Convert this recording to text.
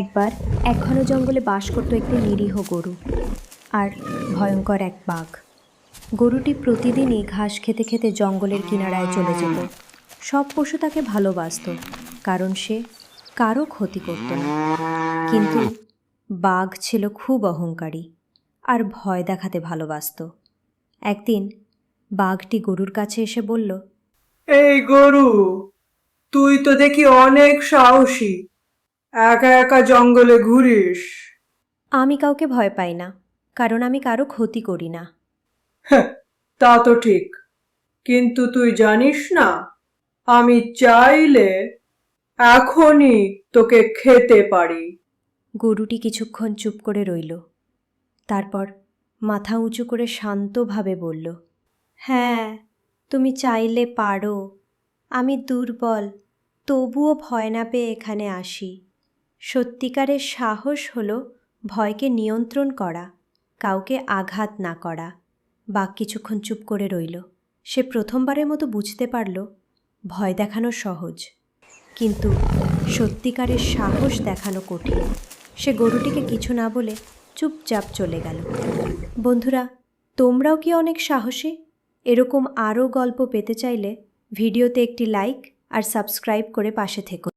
একবার এক ঘন জঙ্গলে বাস করত একটি নিরীহ গরু আর ভয়ঙ্কর এক বাঘ। গরুটি প্রতিদিনই ঘাস খেতে খেতে জঙ্গলের কিনারায় চলে যেত। সব পশু তাকে ভালোবাসত, কারণ সে কারো ক্ষতি করত না। কিন্তু বাঘ ছিল খুব অহংকারী আর ভয় দেখাতে ভালোবাসত। একদিন বাঘটি গরুর কাছে এসে বলল, এই গরু, তুই তো দেখি অনেক সাহসী, একা একা জঙ্গলে ঘুরিস। আমি কাউকে ভয় পাই না, কারণ আমি কারো ক্ষতি করি না। হ্যাঁ, তা তো ঠিক, কিন্তু তুই জানিস না, আমি চাইলে এখনই তোকে খেতে পারি। গরুটি কিছুক্ষণ চুপ করে রইল, তারপর মাথা উঁচু করে শান্তভাবে বলল, হ্যাঁ, তুমি চাইলে পারো। আমি দুর্বল, তবুও ভয় না পেয়ে এখানে আসি। সত্যিকারের সাহস হলো ভয়কে নিয়ন্ত্রণ করা, কাউকে আঘাত না করা। বাঘ কিছুক্ষণ চুপ করে রইল। সে প্রথমবারের মতো বুঝতে পারল ভয় দেখানো সহজ, কিন্তু সত্যিকারের সাহস দেখানো কঠিন। সে গরুটিকে কিছু না বলে চুপচাপ চলে গেল। বন্ধুরা, তোমরাও কি অনেক সাহসী? এরকম আরও গল্প পেতে চাইলে ভিডিওতে একটি লাইক আর সাবস্ক্রাইব করে পাশে থেকো।